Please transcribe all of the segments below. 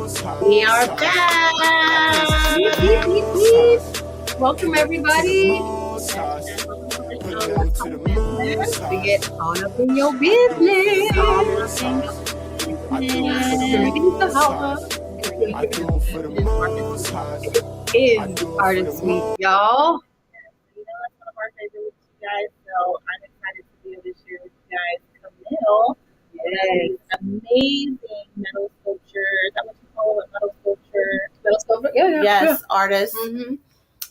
We are back. Welcome, everybody. We get caught up in your business. Ahava. It is Artist Week, y'all. That's one of our favorite weeks, you guys. So I'm excited to be able to share with you guys Kamil. Yes. Amazing metal sculpture. Is that what you call it? Metal sculpture? Metal sculptor? Yeah. Yes, artist. Mm-hmm.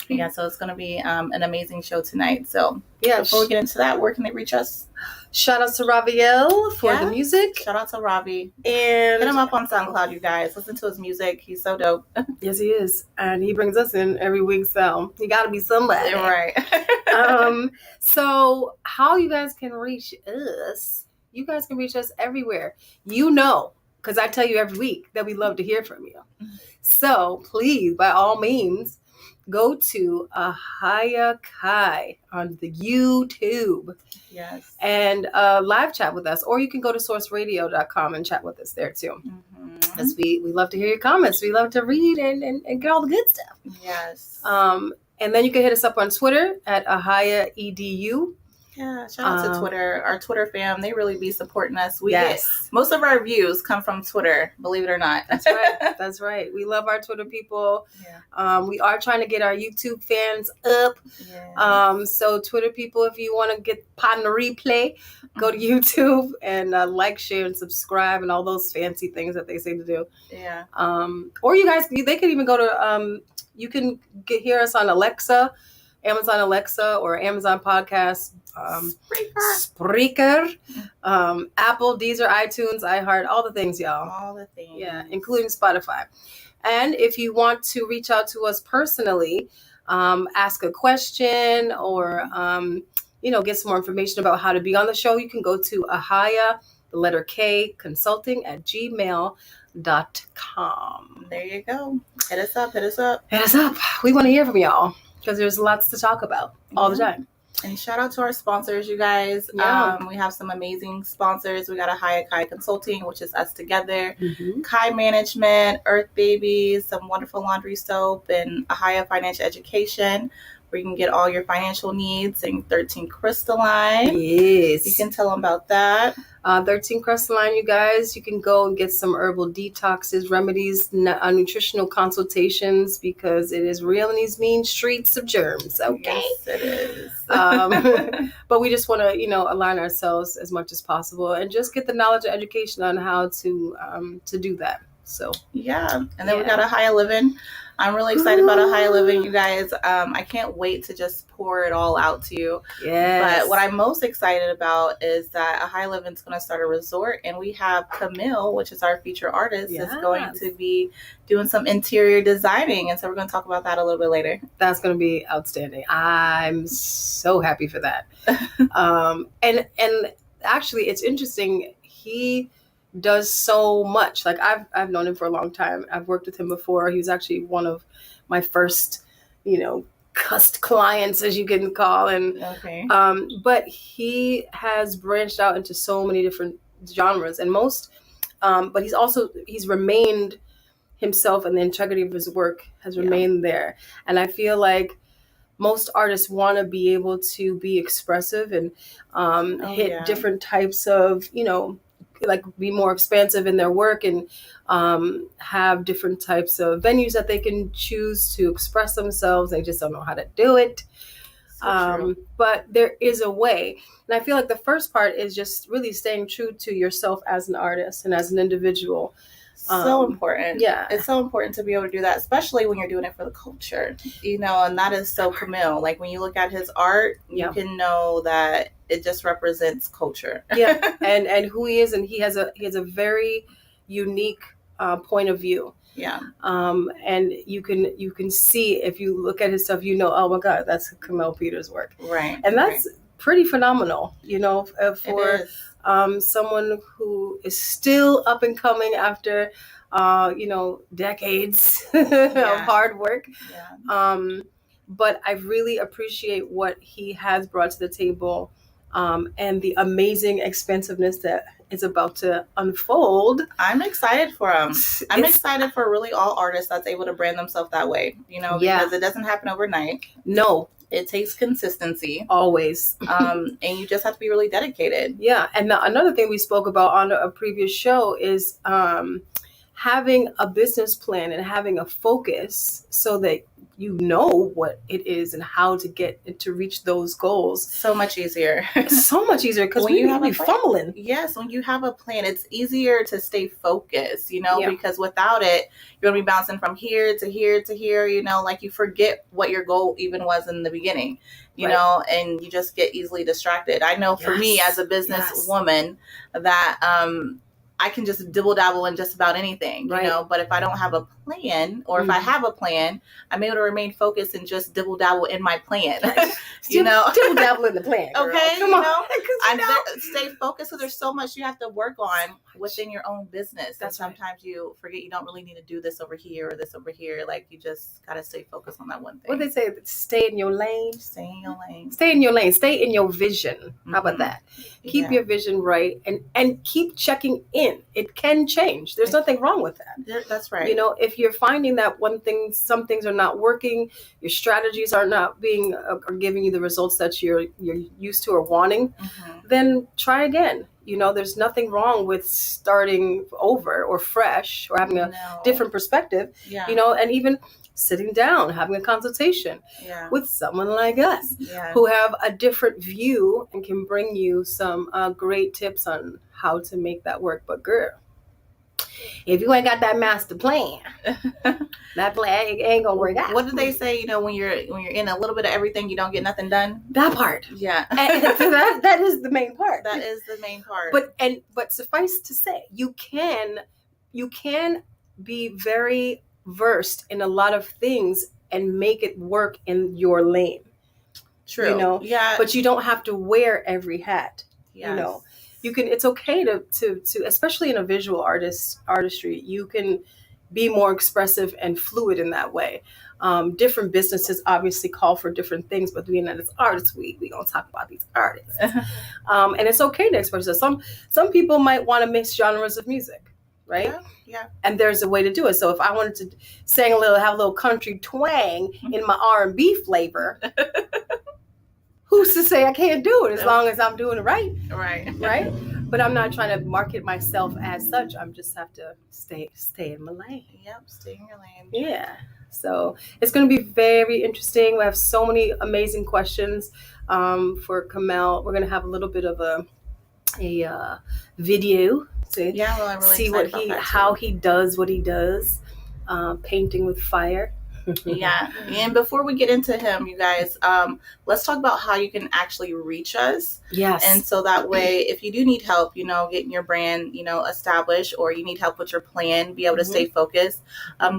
Yeah, so it's going to be an amazing show tonight. So Yeah. before we get into that, where can they reach us? Shout out to Raviel for the music. Shout out to Ravi. And hit him up on SoundCloud, you guys. Listen to his music. He's so dope. Yes, he is. And he brings us in every week, so you got to be somebody. Right. So how you guys can reach us, you guys can reach us everywhere. You know, because I tell you every week that we love to hear from you. So please, by all means, go to Ahava Kai on the YouTube. Yes. And live chat with us. Or you can go to sourceradio.com and chat with us there too. Because we love to hear your comments. We love to read and get all the good stuff. Yes. And then you can hit us up on Twitter at AhayaEDU. Yeah, shout out to Twitter. Our Twitter fam, they really be supporting us. Most of our views come from Twitter, believe it or not. That's right. That's right. We love our Twitter people. Yeah. We are trying to get our YouTube fans up. Yes. So Twitter people, if you want to get pot in the replay, go to YouTube and like, share, and subscribe and all those fancy things that they say to do. Yeah. Or you guys, they can even go to, you can hear us on Alexa, Amazon Alexa, or Amazon Podcast, Spreaker, Apple, Deezer, iTunes, iHeart, all the things, y'all. All the things. Yeah, including Spotify. And if you want to reach out to us personally, ask a question or, get some more information about how to be on the show, you can go to Ahaya, the letter K, consulting at gmail.com. There you go. Hit us up. We want to hear from y'all because there's lots to talk about all the time. And shout out to our sponsors, you guys. Yeah. We have some amazing sponsors. We got Ahava Kai Consulting, which is us together. Kai Management, Earth Babies, some wonderful laundry soap, and Ahava Financial Education, where you can get all your financial needs, and 13 Crystalline. Yes. You can tell them about that. 13 Crystalline, you guys. You can go and get some herbal detoxes, remedies, nutritional consultations, because it is real in these mean streets of germs. Okay. Yes, it is. But we just want to, align ourselves as much as possible and just get the knowledge and education on how to do that. So yeah, and then we got Ahava Living. I'm really excited about Ahava Living, you guys. I can't wait to just pour it all out to you. Yes. But what I'm most excited about is that Ahava Living is going to start a resort, and we have Kamil, which is our feature artist, that's going to be doing some interior designing, and so we're going to talk about that a little bit later. That's going to be outstanding. I'm so happy for that. And actually, it's interesting. He does so much. Like I've known him for a long time. I've worked with him before. He was actually one of my first, cust clients, as you can call. And but he has branched out into so many different genres, and but he's remained himself, and the integrity of his work has remained there. And I feel like most artists want to be able to be expressive and hit different types of, like be more expansive in their work and have different types of venues that they can choose to express themselves. They just don't know how to do it. But there is a way. And I feel like the first part is just really staying true to yourself as an artist and as an individual. So important. Yeah. It's so important to be able to do that, especially when you're doing it for the culture, and that is so Kamil. Like when you look at his art, you can know that it just represents culture. Yeah. And who he is. And he has a very unique point of view. Yeah. And you can see, if you look at his stuff, oh my God, that's Kamil Peters' work. Right. And that's pretty phenomenal, for someone who is still up and coming after, decades of hard work. Yeah. But I really appreciate what he has brought to the table, and the amazing expensiveness that is about to unfold. I'm excited for them. I'm excited for really all artists that's able to brand themselves that way, because it doesn't happen overnight. No. It takes consistency. Always. And you just have to be really dedicated. Yeah. And another thing we spoke about on a previous show is having a business plan and having a focus so that you know what it is and how to get to reach those goals. So much easier. So much easier because we be fumbling. Yes, when you have a plan, it's easier to stay focused, because without it, you're going to be bouncing from here to here to here, like you forget what your goal even was in the beginning, and you just get easily distracted. I know for me as a business woman that I can just dibble dabble in just about anything, but if I don't have a plan or if I have a plan, I'm able to remain focused and just dibble dabble in my plan, Dibble dabble in the plan. Girl. Okay. Come on. Stay focused. So there's so much you have to work on within your own business. That's sometimes you forget you don't really need to do this over here or this over here. Like you just got to stay focused on that one thing. What they say, stay in your lane. Stay in your lane. Stay in your lane. Stay in your vision. How about that? Keep your vision right and keep checking in. It can change. There's nothing wrong with that. That's right. If you're finding that some things are not working, your strategies are not are giving you the results that you're used to or wanting, then try again. There's nothing wrong with starting over or fresh or having a different perspective, and even sitting down, having a consultation with someone like us who have a different view and can bring you some great tips on how to make that work. But girl, if you ain't got that master plan, that plan ain't gonna work out. What do they say? When you're in a little bit of everything, you don't get nothing done. That part, yeah. And so that is the main part. That is the main part. But suffice to say, you can be very versed in a lot of things and make it work in your lane. True. Yeah. But you don't have to wear every hat. Yes. You can. It's okay to especially in a visual artistry. You can be more expressive and fluid in that way. Different businesses obviously call for different things, but being that it's Artist Week, we're gonna talk about these artists. And it's okay to express it. Some people might want to mix genres of music, right? Yeah. And there's a way to do it. So if I wanted to have a little country twang in my R&B flavor, who's to say I can't do it as long as I'm doing it right? Right. But I'm not trying to market myself as such. I'm just have to stay in my lane. Yep, stay in your lane. Yeah. So it's going to be very interesting. We have so many amazing questions for Kamil. We're going to have a little bit of a video to I'm really see how he does what he does, painting with fire. Yeah. And before we get into him, you guys, let's talk about how you can actually reach us. Yes. And so that way, if you do need help, getting your brand, established, or you need help with your plan, be able to stay focused,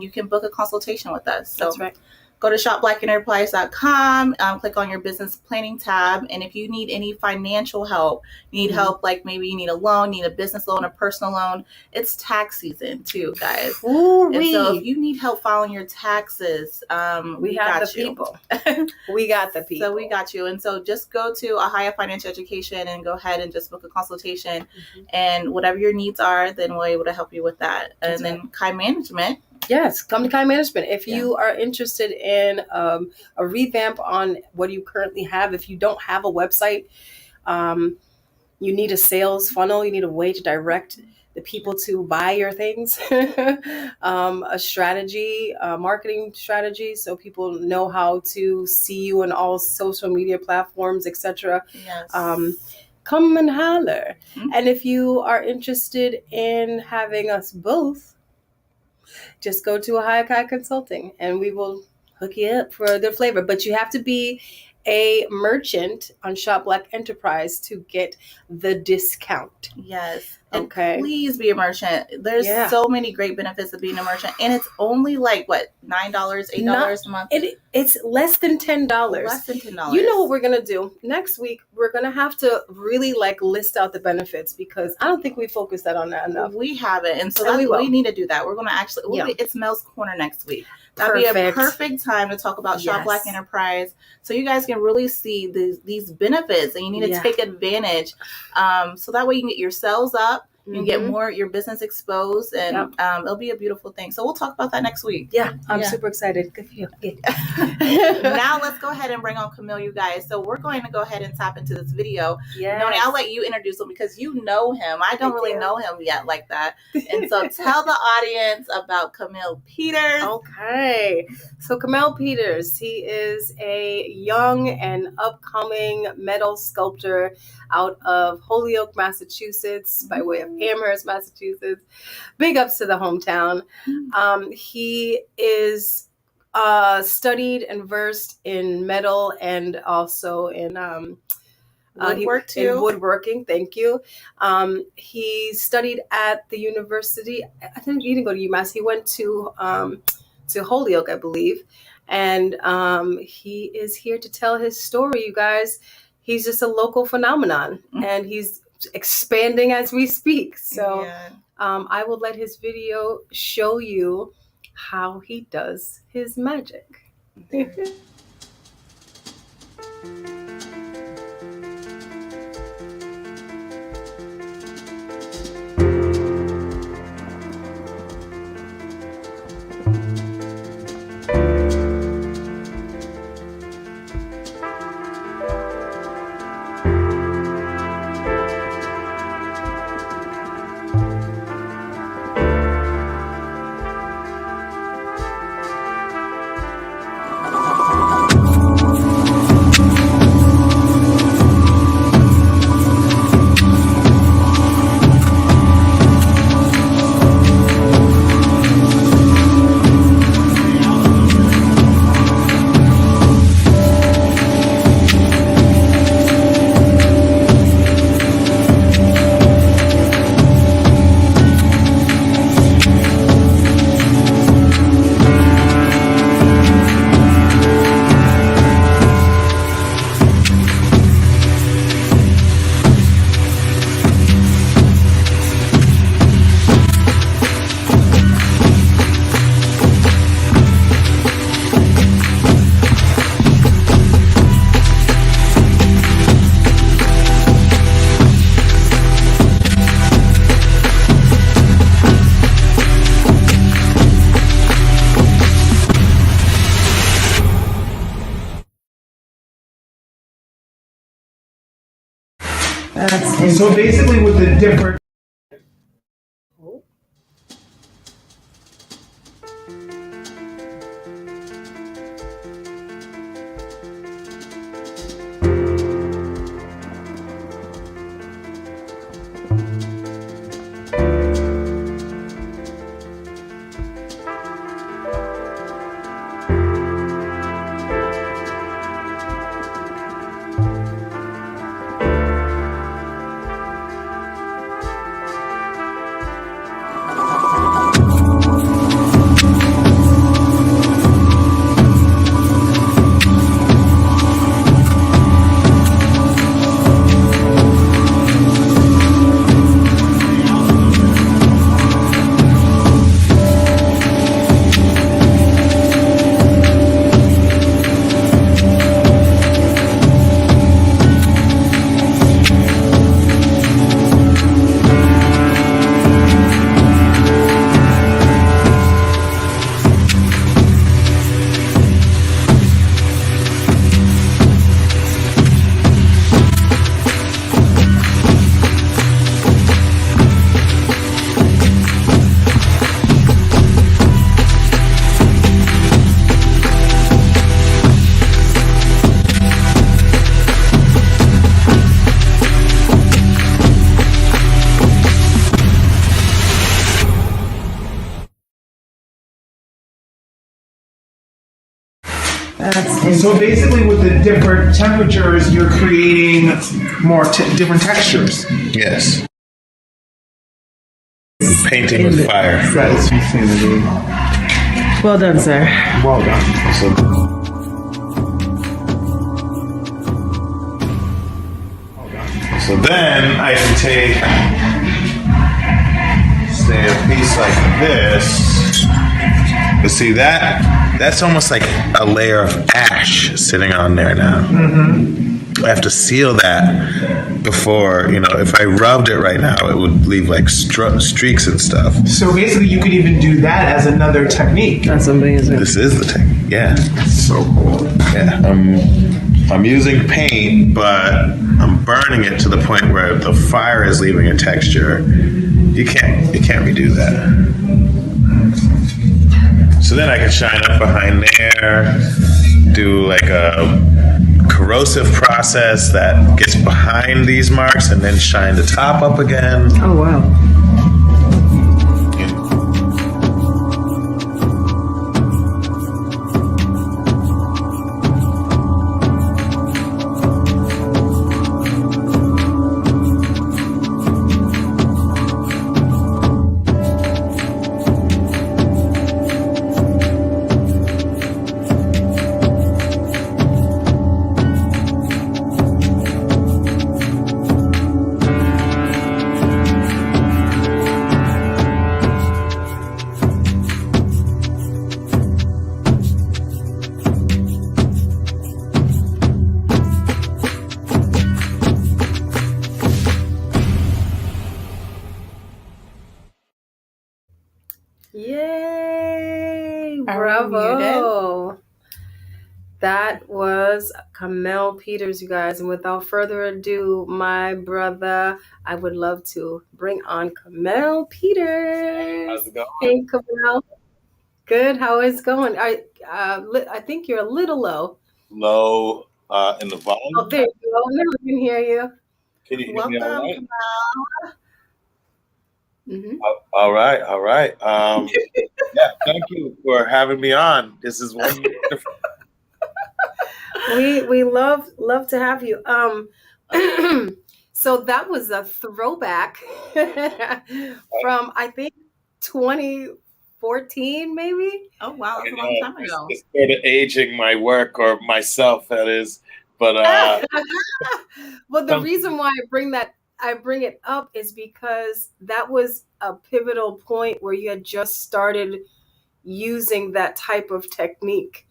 you can book a consultation with us. So that's right. Go to shopblackenterprise.com, click on your business planning tab. And if you need any financial help, you need help, like maybe you need a loan, need a business loan, a personal loan. It's tax season too, guys. And so if you need help filing your taxes, we got the people. We got the people. So we got you. And so just go to Ahava Financial Education and go ahead and just book a consultation. And whatever your needs are, then we're able to help you with that. And then Kai Management. Yes, come to Kai Management. If you are interested in a revamp on what you currently have, if you don't have a website, you need a sales funnel, you need a way to direct the people to buy your things, a strategy, a marketing strategy, so people know how to see you on all social media platforms, etc. Yes. Come and holler. And if you are interested in having us both, just go to Ahava Consulting and we will hook you up for a good flavor. But you have to be a merchant on Shop Black Enterprise to get the discount. Yes. And Okay. please be a merchant. There's so many great benefits of being a merchant. And it's only like, what, $9, $8 a month? It's less than $10. Less than $10. You know what we're going to do? Next week, we're going to have to really like list out the benefits because I don't think we focused on that enough. We haven't. And so we need to do do that. We're going to actually, it's Mel's Corner next week. That'd be a perfect time to talk about Shop Black Enterprise, so you guys can really see these benefits, and you need to take advantage, so that way you can get your sales up. You can get more your business exposed, and it'll be a beautiful thing. So we'll talk about that next week. Yeah, I'm super excited. Good for you. Now let's go ahead and bring on Kamil, you guys. So we're going to go ahead and tap into this video. Noni, I'll let you introduce him because you know him. I don't really know him yet like that. And so tell the audience about Kamil Peters. Okay. So Kamil Peters, he is a young and upcoming metal sculptor out of Holyoke, Massachusetts, by way of Amherst, Massachusetts. Big ups to the hometown. He is studied and versed in metal and also in woodworking. Thank you. He studied at the university. I think he didn't go to UMass. He went to Holyoke, I believe. And he is here to tell his story, you guys. He's just a local phenomenon, and he's expanding as we speak. So I will let his video show you how he does his magic. So basically with the different So basically with the different temperatures, you're creating more different textures. Yes. Painting with fire. That is insanity. Well done, sir. Well done. So then I can take, say, a piece like this. But see that's almost like a layer of ash sitting on there now. I have to seal that before, if I rubbed it right now, it would leave like streaks and stuff. So basically, you could even do that as another technique. That's amazing. This is the technique, yeah. So cool. Yeah, I'm using paint, but I'm burning it to the point where the fire is leaving a texture. You can't redo that. So then I can shine up behind there, do like a corrosive process that gets behind these marks, and then shine the top up again. Oh, wow. Yay! Are we Bravo! That was Kamil Peters, you guys. And without further ado, my brother, I would love to bring on Kamil Peters. How's it going? Hey, Kamil. Good. How is it going? I think you're a little low. Low in the volume. Oh, there you go. Now I can hear you. Can you hear me all right? Mhm. All right. Yeah, thank you for having me on. This is wonderful. We love to have you. So that was a throwback from I think 2014, maybe. Oh, wow. That's a long time ago. It's sort of aging my work or myself, that is. But Well, the reason why I bring it up is because that was a pivotal point where you had just started using that type of technique,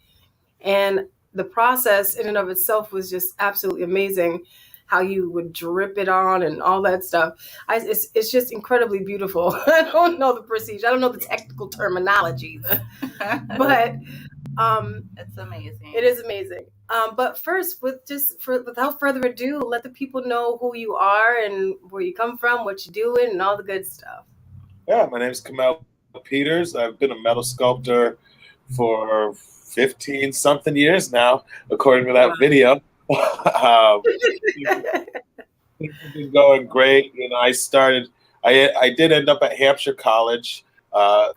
and the process in and of itself was just absolutely amazing. How you would drip it on and all that stuff. It's just incredibly beautiful. I don't know the procedure. I don't know the technical terminology, but It's amazing. it is amazing. But first, without further ado, let the people know who you are and where you come from, what you're doing, and all the good stuff. yeah, my name is Kamil Peters. I've been a metal sculptor for 15 something years now, according to that video. Things have been going great. I did end up at Hampshire College,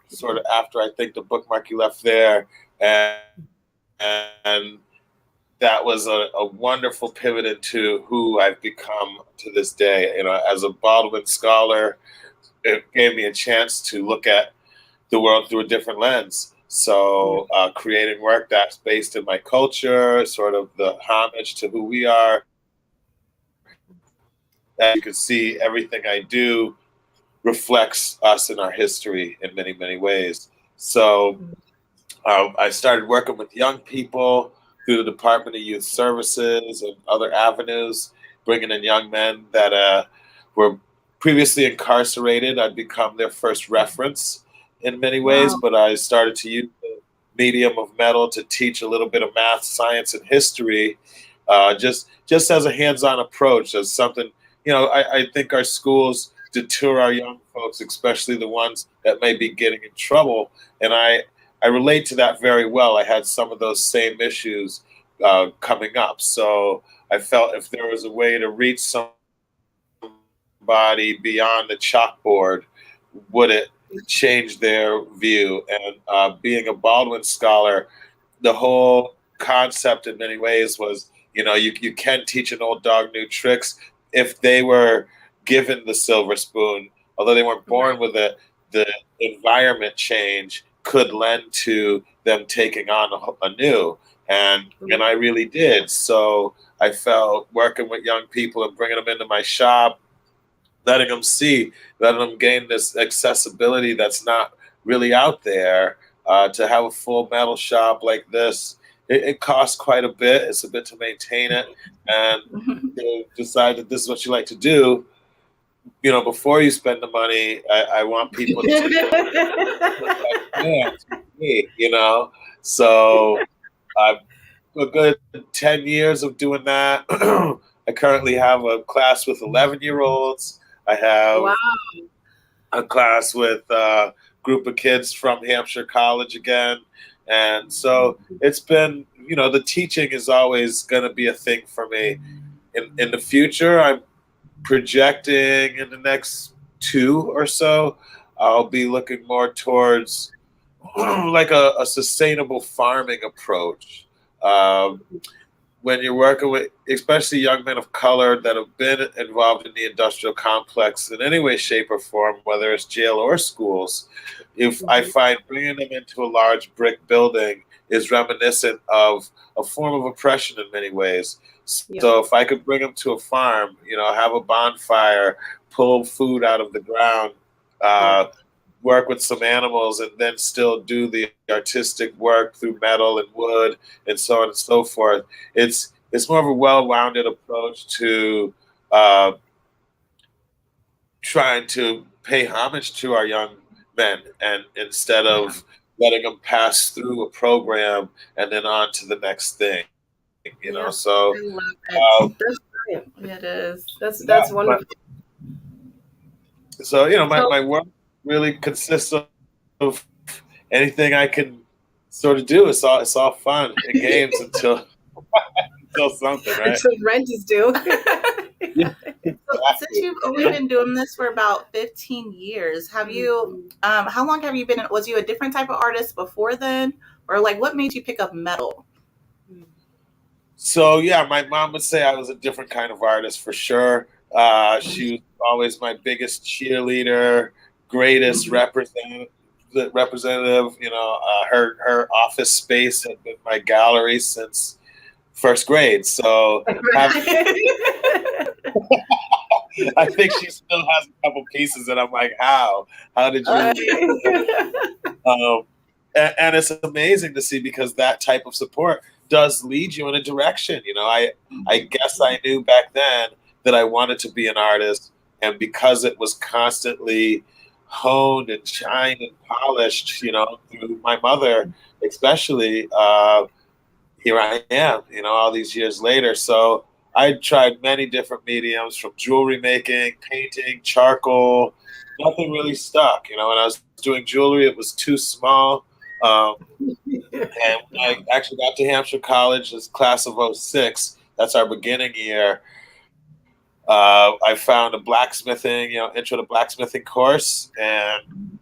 sort of after I think the bookmark you left there, and that was a wonderful pivot into who I've become to this day. As a Baldwin scholar, it gave me a chance to look at the world through a different lens. So creating work that's based in my culture, sort of the homage to who we are. As you can see, everything I do reflects us and our history in many, many ways. So I started working with young people through the Department of Youth Services and other avenues, bringing in young men that were previously incarcerated. I'd become their first reference in many ways, but I started to use the medium of metal to teach a little bit of math, science, and history, just as a hands-on approach, as something, I think our schools deter our young folks, especially the ones that may be getting in trouble. And I relate to that very well. I had some of those same issues coming up. So I felt if there was a way to reach somebody beyond the chalkboard, would it change their view? And being a Baldwin scholar, the whole concept in many ways was, you can teach an old dog new tricks if they were given the silver spoon. Although they weren't born with it, the environment change could lend to them taking on a new. And I really did. So I felt working with young people and bringing them into my shop, letting them see, letting them gain this accessibility that's not really out there. To have a full metal shop like this, it costs quite a bit. It's a bit to maintain it, and to decide that this is what you like to do. Before you spend the money, I want people to yeah, So I've a good 10 years of doing that. I currently have a class with 11-year-olds. I have Wow. a class with a group of kids from Hampshire College again. And so it's been, the teaching is always going to be a thing for me. In the future, I'm projecting in the next 2 or so, I'll be looking more towards like a sustainable farming approach. When you're working with, especially young men of color that have been involved in the industrial complex in any way, shape, or form, whether it's jail or schools, if I find bringing them into a large brick building is reminiscent of a form of oppression in many ways. So if I could bring them to a farm, have a bonfire, pull food out of the ground, work with some animals, and then still do the artistic work through metal and wood and so on and so forth. It's more of a well-rounded approach to trying to pay homage to our young men, and instead of letting them pass through a program and then on to the next thing. So I love it. That's brilliant. It is. That's wonderful. So my work really consists of anything I can sort of do. It's all fun and games until something, right? Until rent is due. Yeah. So since you've only been doing this for about 15 years, have you? How long have you been? Was you a different type of artist before then, or like what made you pick up metal? So yeah, my mom would say I was a different kind of artist for sure. She was always my biggest cheerleader, greatest representative. Her office space had been my gallery since first grade. So I think she still has a couple pieces that I'm like, how did you? And it's amazing to see, because that type of support does lead you in a direction. I guess I knew back then that I wanted to be an artist, and because it was constantly honed and shined and polished, through my mother, especially, here I am, all these years later. So I tried many different mediums, from jewelry making, painting, charcoal. Nothing really stuck. When I was doing jewelry, it was too small. And when I actually got to Hampshire College, this class of 06, that's our beginning year, I found a blacksmithing, intro to blacksmithing course. And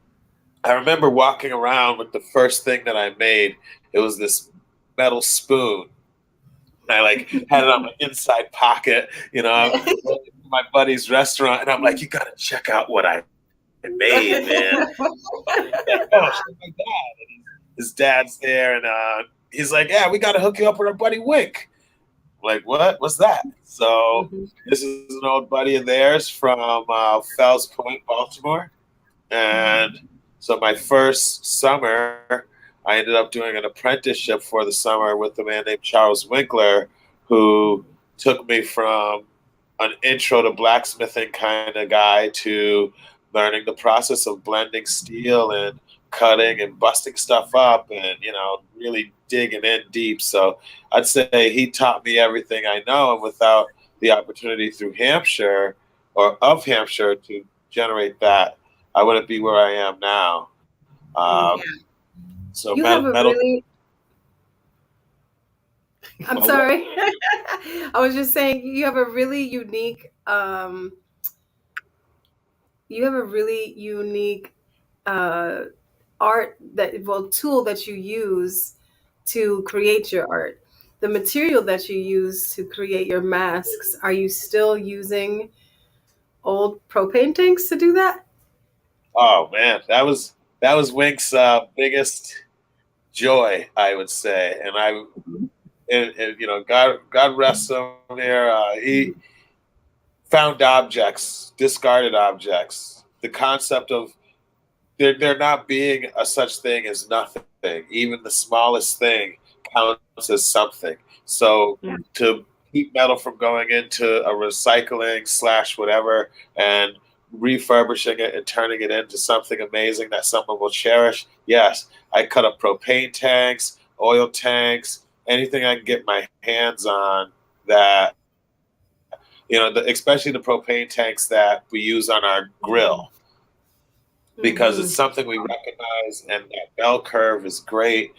I remember walking around with the first thing that I made. It was this metal spoon. I had it on my inside pocket, my buddy's restaurant, and I'm like, you gotta check out what I made, man. Oh, my dad. And his dad's there, and he's like, yeah, we gotta hook you up with our buddy Wink. I'm like, what? What's that? So this is an old buddy of theirs from Fells Point, Baltimore. And so my first summer, I ended up doing an apprenticeship for the summer with a man named Charles Winkler, who took me from an intro to blacksmithing kind of guy to learning the process of blending steel and cutting and busting stuff up and, really digging in deep. So I'd say he taught me everything I know. And without the opportunity through Hampshire or of Hampshire to generate that, I wouldn't be where I am now. So you have a really... I'm sorry. I was just saying, you have a really unique art tool that you use to create your art. The material that you use to create your masks, are you still using old propane tanks to do that? Oh man, that was Wink's biggest joy, I would say. And God rest him here. He found objects, discarded objects. The concept of there not being a such thing as nothing. Even the smallest thing counts as something. So to keep metal from going into a recycling / whatever and refurbishing it and turning it into something amazing that someone will cherish. Yes, I cut up propane tanks, oil tanks, anything I can get my hands on that, especially the propane tanks that we use on our grill, because it's something we recognize, and that bell curve is great.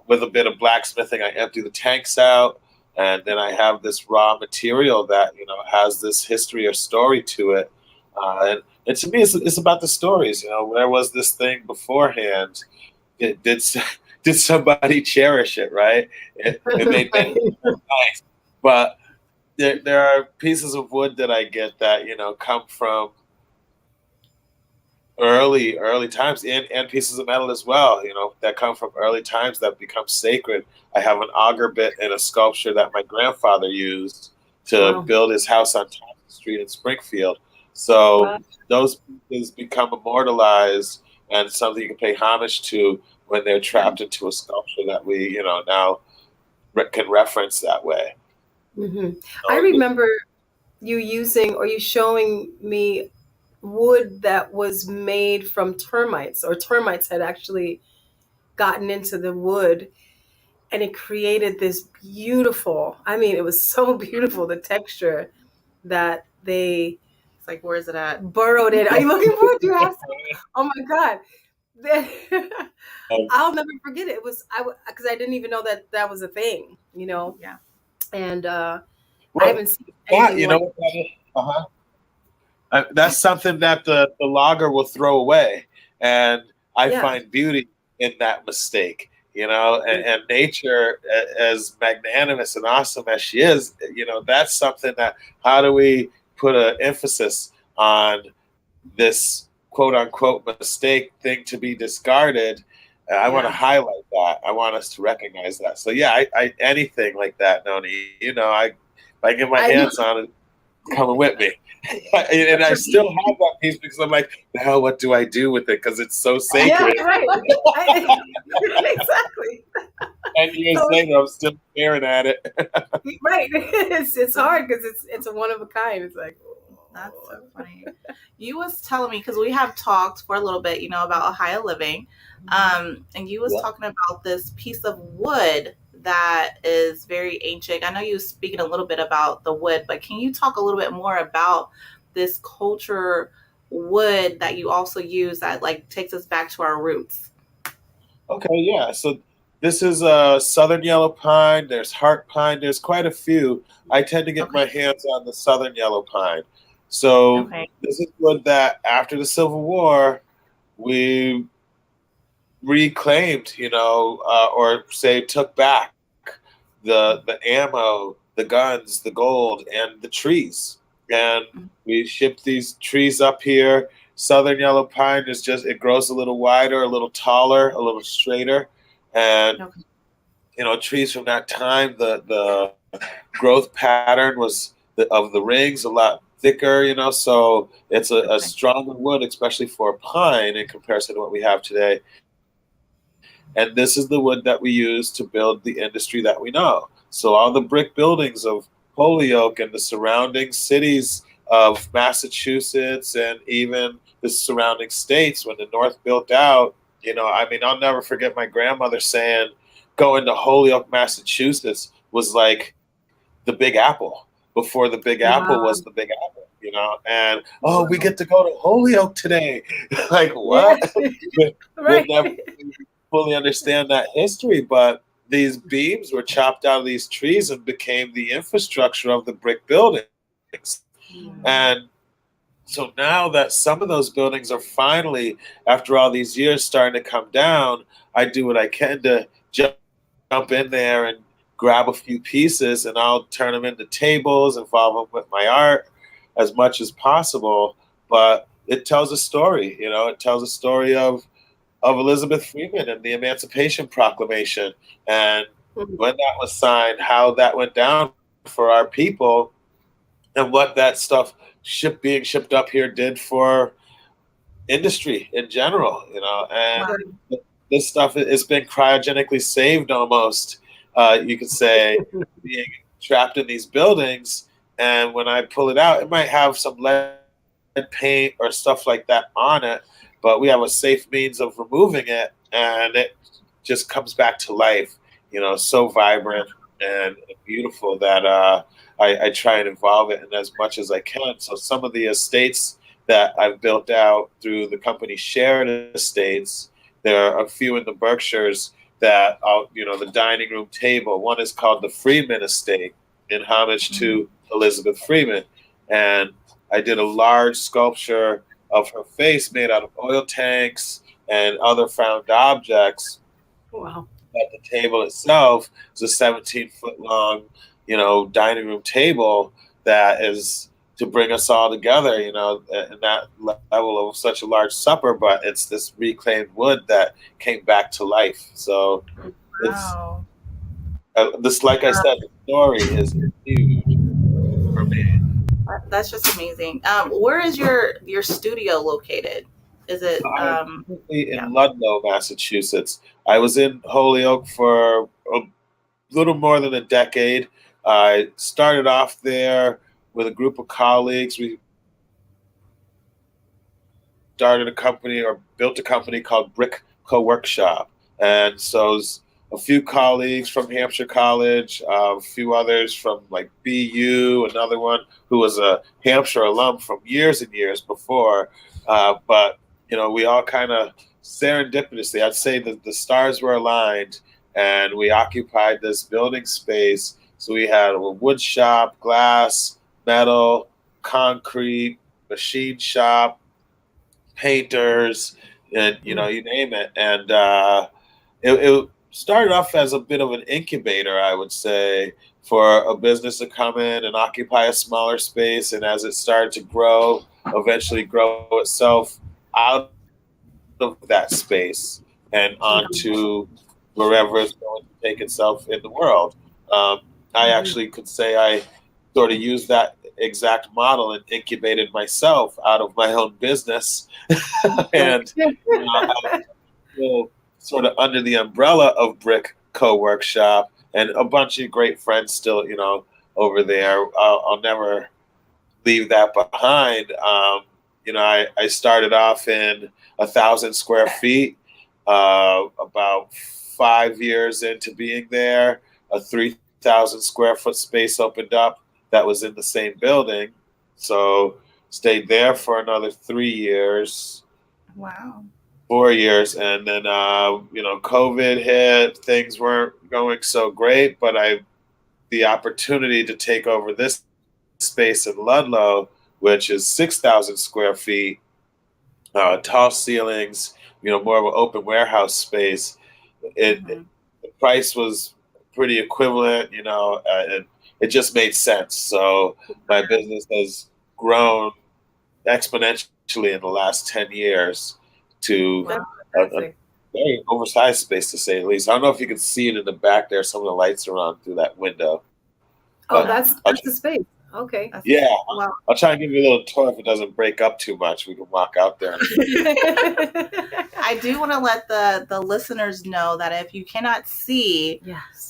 With a bit of blacksmithing, I empty the tanks out, and then I have this raw material that has this history or story to it. And to me, it's about the stories. Where was this thing beforehand? Did somebody cherish it, right? It made it nice, but there are pieces of wood that I get that come from early times, and pieces of metal as well, that come from early times that become sacred. I have an auger bit and a sculpture that my grandfather used to build his house on Thompson Street in Springfield. So those pieces become immortalized and something you can pay homage to when they're trapped into a sculpture that we, now can reference that way. I remember you showing me wood that was made from termites, or termites had actually gotten into the wood, and it created this beautiful, it was so beautiful, the texture that they It's like, where is it at? burrowed in. Are you looking for it? Do you have some? Oh my God. I'll never forget it. It was because I didn't even know that was a thing, Yeah. And I Well, haven't seen anything like that's something that the logger will throw away, and I Yeah. find beauty in that mistake. And nature, as magnanimous and awesome as she is, that's something that, how do we put an emphasis on this quote unquote mistake thing to be discarded? I want to highlight that. I want us to recognize that. So yeah, I anything like that, Noni, if I get my hands on it, coming with me. And I still have that piece because I'm like, now what do I do with it? Because it's so sacred. Yeah, right. Exactly. And years later, I'm still staring at it. Right. It's hard because it's a one of a kind. It's like, that's so funny. You was telling me, because we have talked for a little bit, about Ohio living, and you was talking about this piece of wood that is very ancient. I know you were speaking a little bit about the wood, but can you talk a little bit more about this culture wood that you also use that takes us back to our roots? Okay, yeah. So this is southern yellow pine. There's heart pine. There's quite a few. I tend to get my hands on the southern yellow pine. So this is wood that after the Civil War, we reclaimed, or say took back the ammo, the guns, the gold, and the trees. And we shipped these trees up here. Southern yellow pine it grows a little wider, a little taller, a little straighter. And, trees from that time, the growth pattern was of the rings a lot thicker, so it's a stronger wood, especially for pine in comparison to what we have today. And this is the wood that we use to build the industry that we know. So all the brick buildings of Holyoke and the surrounding cities of Massachusetts and even the surrounding states, when the North built out, I'll never forget my grandmother saying going to Holyoke, Massachusetts was like the Big Apple before the Big Apple was the Big Apple, and we get to go to Holyoke today. Like what? We'll never fully understand that history, but these beams were chopped out of these trees and became the infrastructure of the brick buildings. And so now that some of those buildings are finally, after all these years, starting to come down, I do what I can to jump in there and grab a few pieces, and I'll turn them into tables, involve them with my art as much as possible. But it tells a story. It tells a story of Elizabeth Freeman and the Emancipation Proclamation, and when that was signed, how that went down for our people, and what that stuff being shipped up here did for industry in general. And Wow. this stuff has been cryogenically saved almost. You could say, being trapped in these buildings, and when I pull it out, it might have some lead paint or stuff like that on it, but we have a safe means of removing it, and it just comes back to life. So vibrant and beautiful that I try and involve it in as much as I can. So some of the estates that I've built out through the company Shared Estates, there are a few in the Berkshires that, the dining room table. One is called the Freeman Estate, in homage to Elizabeth Freeman. And I did a large sculpture of her face made out of oil tanks and other found objects. Wow. But the table itself is a 17-foot long, dining room table that is to bring us all together, in that level of such a large supper. But it's this reclaimed wood that came back to life. So Wow. this, like I said, the story is huge for me. That's just amazing. Where is your studio located? Is it I'm currently in Ludlow, Massachusetts. I was in Holyoke for a little more than a decade. I started off there with a group of colleagues. We started a company, or built a company called Brick Co-Workshop. And so it was a few colleagues from Hampshire College, a few others from like BU, another one who was a Hampshire alum from years and years before. But, we all kind of serendipitously, I'd say that the stars were aligned, and we occupied this building space. So we had a wood shop, glass, metal, concrete, machine shop, painters, and you name it. And it started off as a bit of an incubator, I would say, for a business to come in and occupy a smaller space. And as it started to grow, eventually grow itself out of that space and onto wherever it's going to take itself in the world. I actually could say I sort of used that exact model and incubated myself out of my own business. And I was sort of under the umbrella of Brick Co-Workshop, and a bunch of great friends still, over there. I'll never leave that behind. I started off in 1,000 square feet. About 5 years into being there, a 3,000 square foot space opened up that was in the same building. So stayed there for another 3 years. Wow. 4 years, and then COVID hit. Things weren't going so great, but the opportunity to take over this space in Ludlow, which is 6,000 square feet, tall ceilings, more of an open warehouse space. The price was pretty equivalent, and it just made sense. So my business has grown exponentially in the last 10 years to a very oversized space, to say the least. I don't know if you can see it in the back there. Some of the lights are on through that window. Oh, that's the space. Okay. Yeah. Wow. I'll try and give you a little tour. If it doesn't break up too much, we can walk out there. I do want to let the listeners know that if you cannot see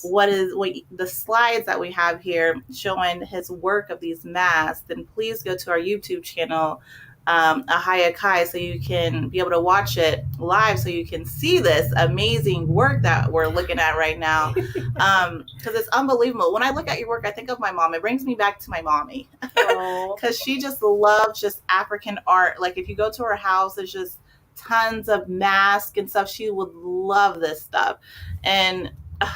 what the slides that we have here showing his work of these masks, then please go to our YouTube channel, Ahava, so you can be able to watch it live, so you can see this amazing work that we're looking at right now. Because it's unbelievable. When I look at your work, I think of my mom. It brings me back to my mommy, because she just loves just African art. Like if you go to her house, there's just tons of masks and stuff. She would love this stuff, and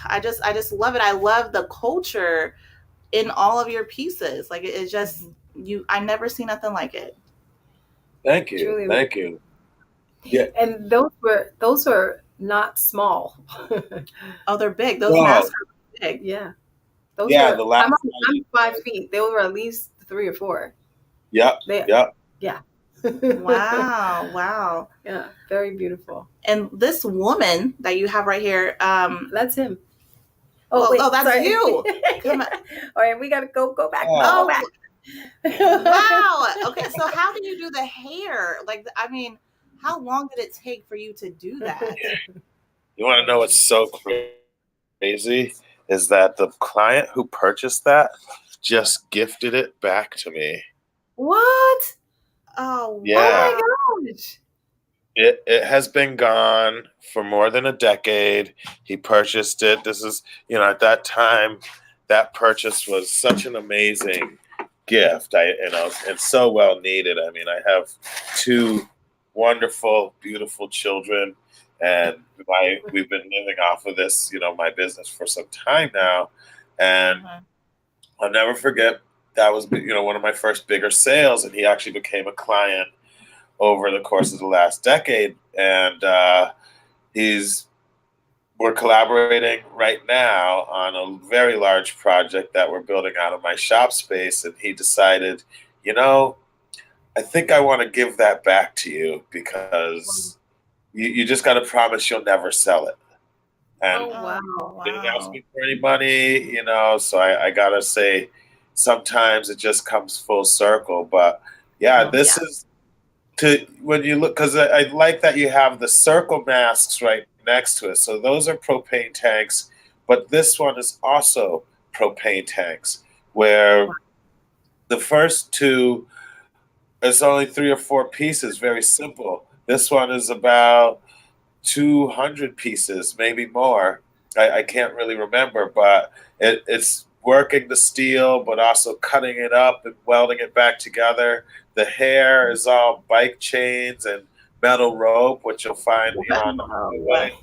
I just love it. I love the culture in all of your pieces. Like it's just I never see nothing like it. Thank you. Truly. Thank you. Yeah. And those were not small. Oh, they're big. Those masks are big. Yeah. The last I'm 5 feet. They were at least 3 or 4. Yeah. Yeah. Wow. Yeah, very beautiful. And this woman that you have right here, That's him. Oh, wait, that's sorry. you. Come on. All right, we gotta go back. Oh. Go back. Wow. Okay, so how do you do the hair? Like, I mean, how long did it take for you to do that? You want to know what's so crazy? Is that the client who purchased that just gifted it back to me. What? Oh, Yeah. Oh my gosh. It has been gone for more than a decade. He purchased it. This is, at that time, that purchase was such an amazing gift. And so well needed. I mean, I have two wonderful, beautiful children, and we've been living off of this, my business for some time now. And I'll never forget, that was, one of my first bigger sales, and he actually became a client over the course of the last decade. And we're collaborating right now on a very large project that we're building out of my shop space. And he decided, I think I want to give that back to you, because you just got to promise you'll never sell it. And wow. didn't ask me for any money, so I got to say, sometimes it just comes full circle. But this is, when you look, because I like that you have the circle masks right next to it. So those are propane tanks, but this one is also propane tanks, where the first two, it's only 3 or 4 pieces, very simple. This one is about 200 pieces, maybe more. I can't really remember, but it's working the steel, but also cutting it up and welding it back together. The hair is all bike chains and metal rope, which you'll find on the highway.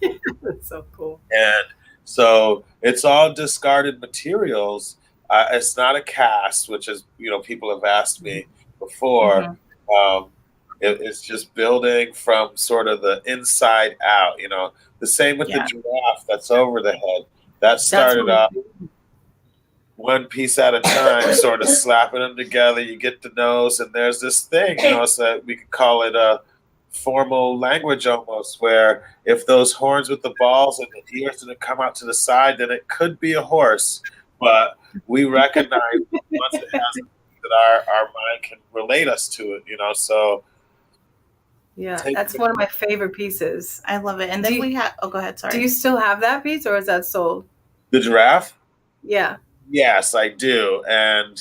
That's so cool. And so it's all discarded materials. It's not a cast, which is, people have asked me before. It's just building from sort of the inside out, the same with the giraffe that's over the head. That started off one piece at a time, sort of slapping them together. You get the nose, and there's this thing, so we could call it a formal language almost, where if those horns with the balls and the ears didn't come out to the side, then it could be a horse. But we recognize once it has that our mind can relate us to it, so. Yeah, that's one of my favorite pieces. I love it. And then we have, go ahead, sorry. Do you still have that piece, or is that sold? The giraffe? Yeah. Yes, I do. And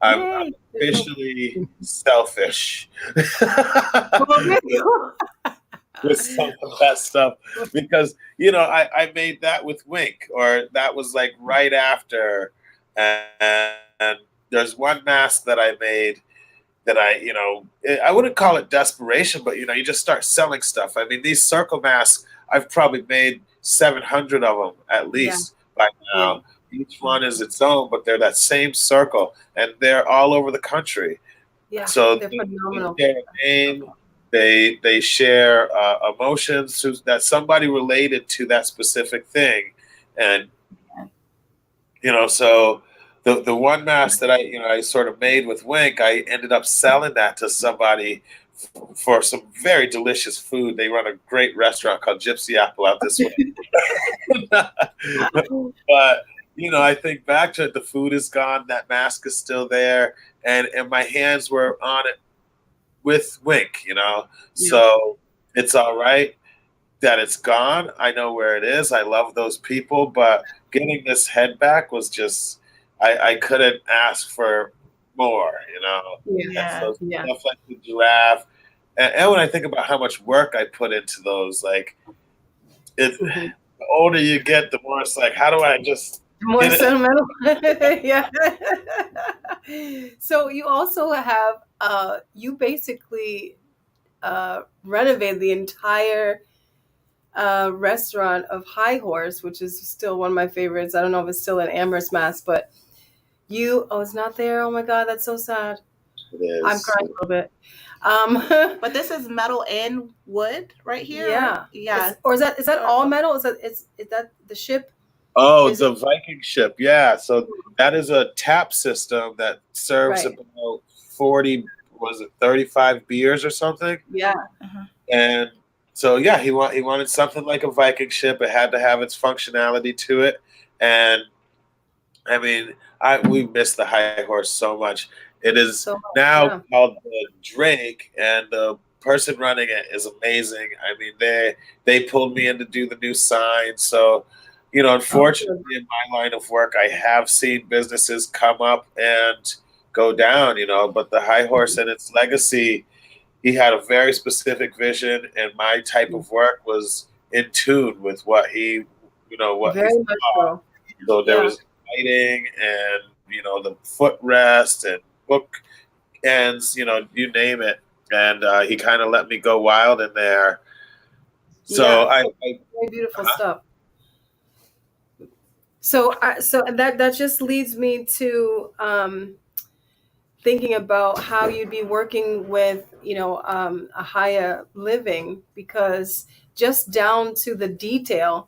I'm officially selfish with some of that stuff, because, I made that with Wink, or that was like right after. And there's one mask that I made that I wouldn't call it desperation, but, you just start selling stuff. I mean, these circle masks, I've probably made 700 of them at least by now. Each one is its own, but they're that same circle, and they're all over the country. Yeah, so they're phenomenal. They share a name, they share emotions that somebody related to that specific thing, and so the one mask that I sort of made with Wink, I ended up selling that to somebody for some very delicious food. They run a great restaurant called Gypsy Apple out this way. But I think back to it, the food is gone, that mask is still there, and my hands were on it with Wink, So it's all right that it's gone. I know where it is. I love those people, but getting this head back was just, I couldn't ask for more, Yeah. And so stuff like the giraffe, and when I think about how much work I put into those, like, the older you get, the more it's like, how do I just more sentimental? Yeah. So you also have you basically renovated the entire restaurant of High Horse, which is still one of my favorites. I don't know if it's still in Amherst, Mass, but it's not there. Oh my God, that's so sad. It is. I'm crying a little bit. But this is metal and wood right here. Yeah. Yeah. Is that all metal? Is that the ship? Oh, the Viking ship. Yeah. So that is a tap system that serves about was it 35 beers or something? Yeah. And so yeah, he wanted something like a Viking ship. It had to have its functionality to it, and I mean, we miss the High Horse so much. It is So now yeah. called the Drake, and the person running it is amazing. I mean, they pulled me in to do the new sign. So, unfortunately, in my line of work, I have seen businesses come up and go down. But the High Horse and its legacy, he had a very specific vision, and my type of work was in tune with what what he Very much saw. so. So there Yeah. was lighting and the footrest and book ends, you name it. And he kind of let me go wild in there. So Yeah. Very beautiful stuff. So that just leads me to thinking about how you'd be working with a higher living, because just down to the detail,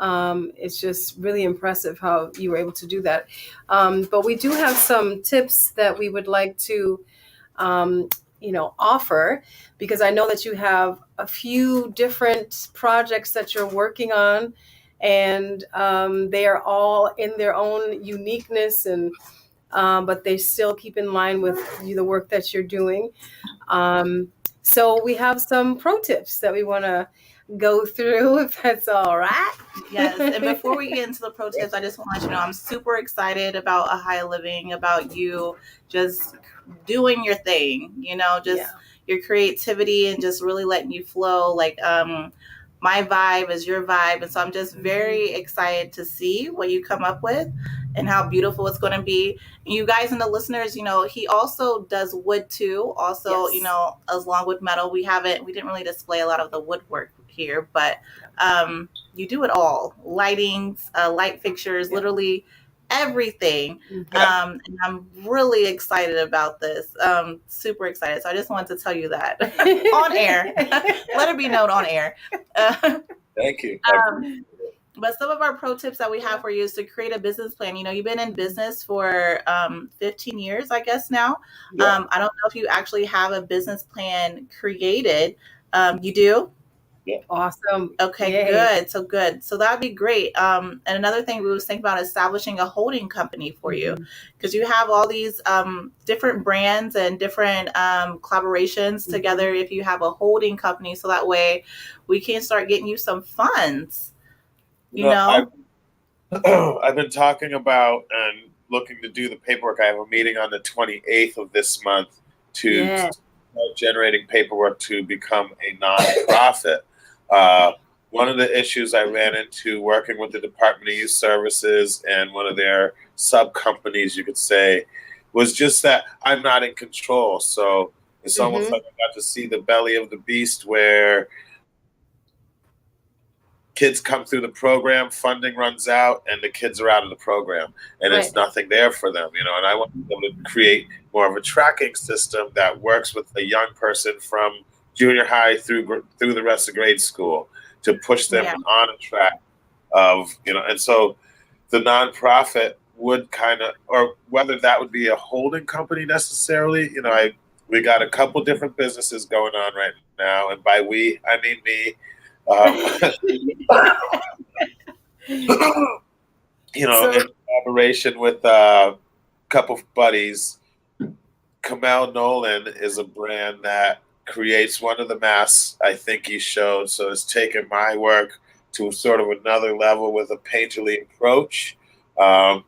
it's just really impressive how you were able to do that. But we do have some tips that we would like to offer, because I know that you have a few different projects that you're working on, and they are all in their own uniqueness, and but they still keep in line with the work that you're doing. So we have some pro tips that we want to go through, if that's all right. Yes, and before we get into the pro tips, I just want to let you know I'm super excited about A High Living, about you just doing your thing, just your creativity and just really letting you flow. Like, my vibe is your vibe. And so I'm just very excited to see what you come up with and how beautiful it's going to be. And you guys and the listeners, he also does wood too. Also, Yes. along with metal, we didn't really display a lot of the woodwork here, but you do it all. Lightings, light fixtures, literally everything. And I'm really excited about this. Super excited. So I just wanted to tell you that on air. Let it be known on air. Thank you. But some of our pro tips that we have for you is to create a business plan. You've been in business for 15 years, I guess now. Yeah. I don't know if you actually have a business plan created. You do? Yeah. Awesome. Okay, Yay. good. So that'd be great. And another thing we was thinking about establishing a holding company for you, because you have all these different brands and different collaborations together. If you have a holding company, so that way we can start getting you some funds. I've been talking about and looking to do the paperwork. I have a meeting on the 28th of this month to start generating paperwork to become a nonprofit. One of the issues I ran into working with the Department of Youth Services and one of their sub companies, you could say, was just that I'm not in control. So it's almost like I got to see the belly of the beast, where kids come through the program, funding runs out, and the kids are out of the program, and there's nothing there for them, and I want to be able to create more of a tracking system that works with a young person from junior high through the rest of grade school to push them on a track of, and so the nonprofit would kind of, or whether that would be a holding company necessarily, we got a couple different businesses going on right now, and by we, I mean me. In collaboration with a couple of buddies. Kamil Nolan is a brand that creates one of the masks I think he showed. So it's taken my work to sort of another level with a painterly approach. And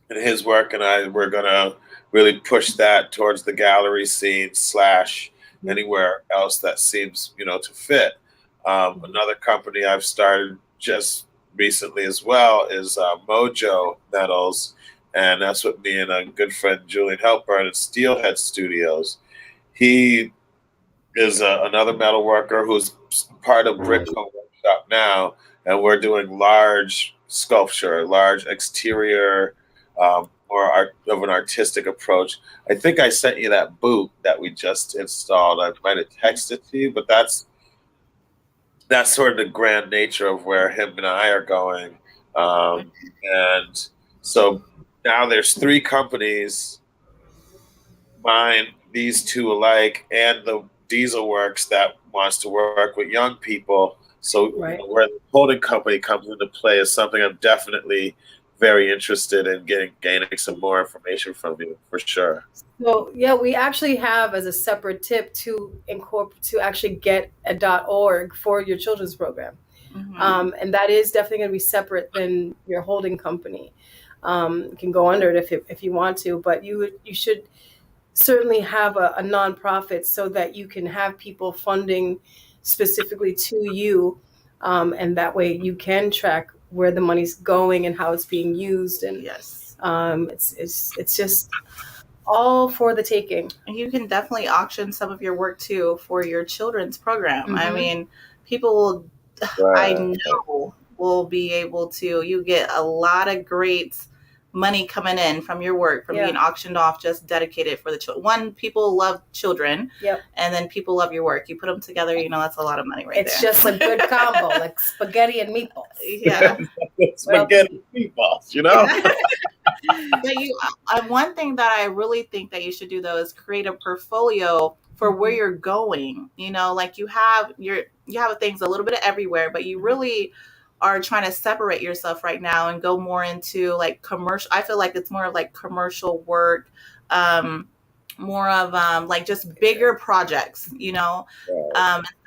his work and we're going to really push that towards the gallery scene / anywhere else that seems, to fit. Another company I've started just recently as well is Mojo Metals, and that's with me and a good friend Julian Helpburn at Steelhead Studios. He is another metal worker who's part of Brickco Workshop now, and we're doing large sculpture, large exterior, more of an artistic approach. I think I sent you that boot that we just installed. I might have texted to you, but that's sort of the grand nature of where him and I are going. And so now there's 3 companies, mine, these two alike, and the Diesel Works that wants to work with young people. So Right. Where the holding company comes into play is something I'm definitely very interested in gaining some more information from you, for sure. So yeah, we actually have as a separate tip to actually get a .org for your children's program. And that is definitely going to be separate than your holding company. You can go under it if you want to, but you should certainly have a nonprofit so that you can have people funding specifically to you, and that way you can track where the money's going and how it's being used, and Yes. it's just all for the taking. You can definitely auction some of your work too for your children's program. I Mhm. mean, people will, I know, will be able to. You get a lot of great money coming in from your work, from Yeah. being auctioned off, just dedicated for the children. One, people love children, Yep. and then people love your work. You put them together, that's a lot of money right It's there. just a good combo, like spaghetti and meatballs. Yeah. Spaghetti meatballs, But one thing that I really think that you should do though is create a portfolio for where you're going. Like you have things a little bit of everywhere, but you really are trying to separate yourself right now and go more into like commercial. I feel like it's more of like commercial work, more of like just bigger projects, instead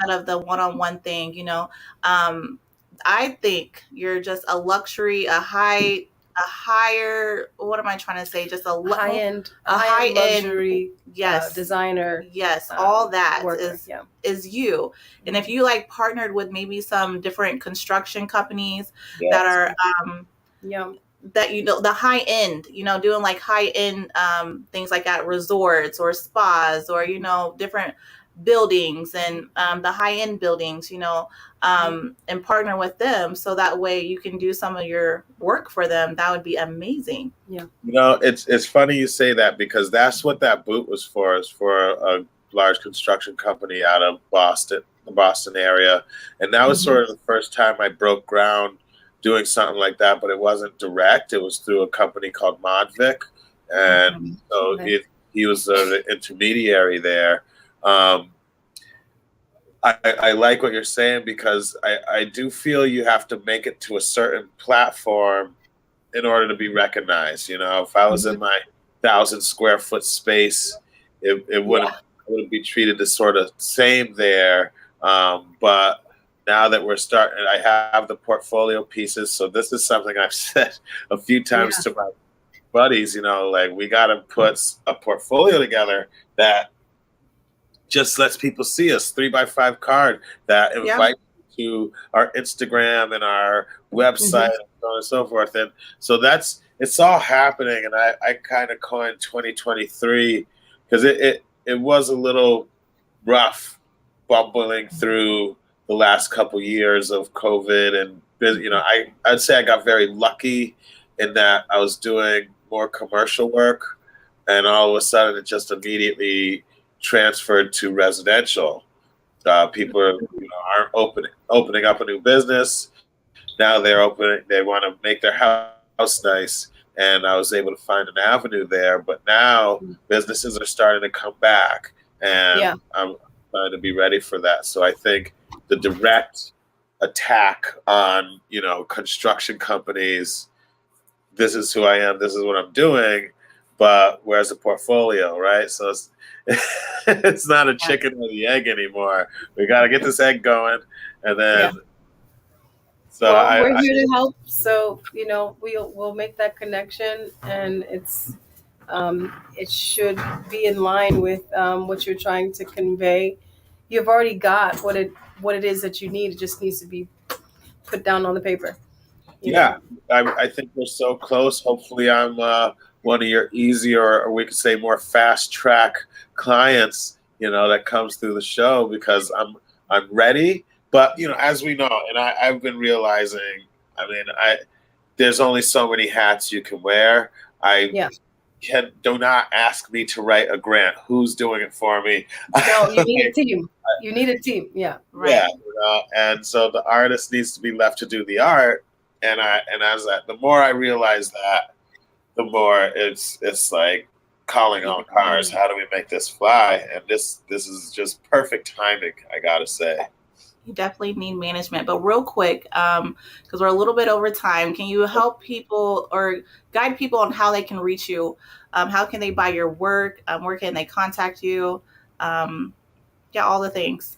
of the one-on-one thing. I think you're just a luxury, a higher, what am I trying to say? Just a high-end luxury, yes, designer. Yes, all that worker, is you. And if you like partnered with maybe some different construction companies that are that the high end, doing like high end things like at resorts or spas or different buildings and the high end buildings, and partner with them so that way you can do some of your work for them. That would be amazing. Yeah. It's funny you say that, because that's what that boot was for. Is for a large construction company out of Boston, the Boston area, and that was sort of the first time I broke ground doing something like that. But it wasn't direct; it was through a company called Modvic, and so he was the intermediary there. I like what you're saying, because I do feel you have to make it to a certain platform in order to be recognized. If I was in my 1,000 square foot space, it wouldn't be treated as sort of same there. But now that we're starting, I have the portfolio pieces. So this is something I've said a few times to my buddies, like we got to put a portfolio together that just lets people see us, 3x5 card that invite you to our Instagram and our website and so on and so forth. And so it's all happening. And I kind of coined 2023 because it was a little rough bumbling through the last couple years of COVID. And, I'd say I got very lucky in that I was doing more commercial work, and all of a sudden it just immediately transferred to residential. People aren't opening up a new business. Now they want to make their house nice, and I was able to find an avenue there. But now businesses are starting to come back, and I'm trying to be ready for that. So I think the direct attack on construction companies, this is who I am, this is what I'm doing, but where's the portfolio, right? So it's not a chicken or the egg anymore. We got to get this egg going, and then. So we're here to help. So we'll make that connection, and it should be in line with what you're trying to convey. You've already got what it is that you need. It just needs to be put down on the paper. I think we're so close. Hopefully, I'm one of your easier, or we could say more fast track clients, that comes through the show, because I'm ready. But as we know, and I've been realizing, there's only so many hats you can wear. Do not ask me to write a grant. Who's doing it for me? No, you need a team. You need a team. Yeah. Right. Yeah. And so the artist needs to be left to do the art. And the more I realize that, the more it's like calling all cars. How do we make this fly? And this is just perfect timing, I gotta say. You definitely need management. But real quick, because we're a little bit over time, can you help people or guide people on how they can reach you? How can they buy your work? Where can they contact you? All the things.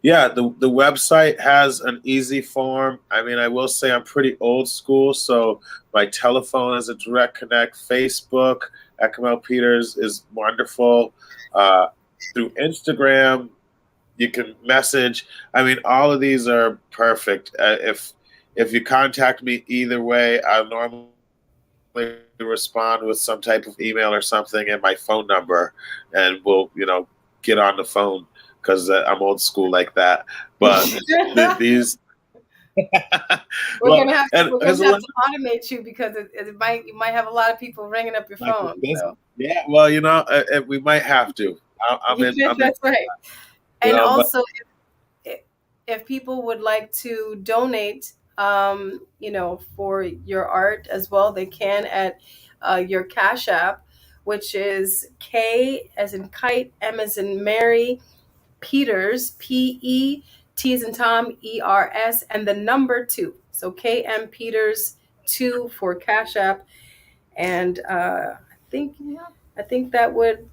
Yeah, the website has an easy form. I mean, I will say I'm pretty old school, so my telephone is a direct connect. Facebook at Kamil Peters is wonderful. Through Instagram, you can message. I mean, all of these are perfect. If you contact me either way, I'll normally respond with some type of email or something and my phone number, and we'll get on the phone, because I'm old school like that. But these we're gonna have to automate you, because you might have a lot of people ringing up your phone. So. Yeah, well, we might have to. That's right. And also, if people would like to donate, for your art as well, they can at your Cash App, which is K as in kite, M as in Mary, Peters, P-E, T as in Tom, E-R-S, and the number 2. So KM Peters 2 for Cash App. And I think that would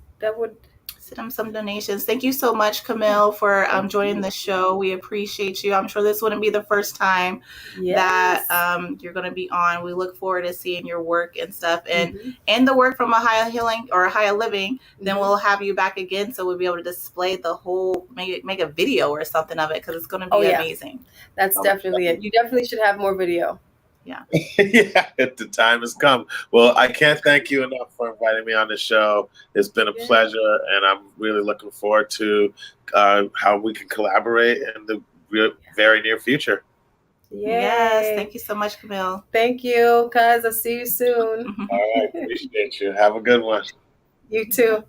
send them some donations. Thank you so much, Kamil, for joining the show. We appreciate you. I'm sure this wouldn't be the first time that you're going to be on. We look forward to seeing your work and stuff, and the work from Ahava Healing or Ahava Living. Then we'll have you back again, so we'll be able to display the whole, make a video or something of it, because it's going to be amazing. That's definitely it. You definitely should have more video. Yeah. Yeah, the time has come. Well, I can't thank you enough for inviting me on the show. It's been a pleasure, and I'm really looking forward to how we can collaborate in the very near future. Yes, thank you so much, Kamil. Thank you, guys. I'll see you soon. All right, appreciate you. Have a good one. You too.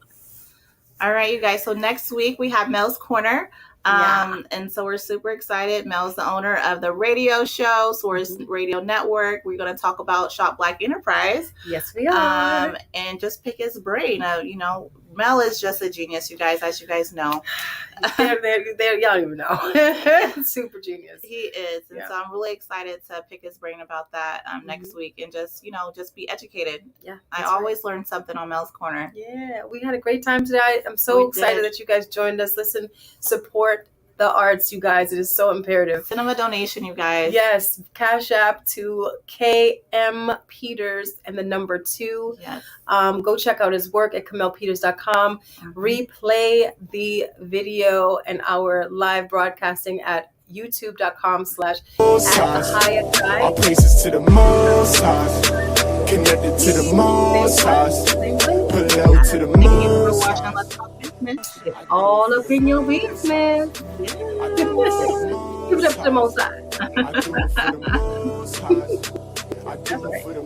All right, you guys. So next week we have Mel's Corner. And so we're super excited. Mel's the owner of the radio show, Source Radio Network. We're going to talk about Shop Black Enterprise. Yes, we are. And just pick his brain. Mel is just a genius, you guys, as you guys know. Y'all don't even know. Super genius. He is. And so I'm really excited to pick his brain about that next week, and just be educated. Yeah. I always learn something on Mel's Corner. Yeah. We had a great time today. I'm so excited that you guys joined us. Listen, support the arts, you guys. It is so imperative. Send them a donation, you guys. Yes. Cash App to KM Peters and the number 2. Yes. Go check out his work at KamilPeters.com. Replay the video and our live broadcasting at youtube.com/@thehigh. All praises to the Most High, connected to the Most High, put low to the Most High. It's all up in your business. Give it up to the Most High. I do it for the Most High. I do it for the Most High.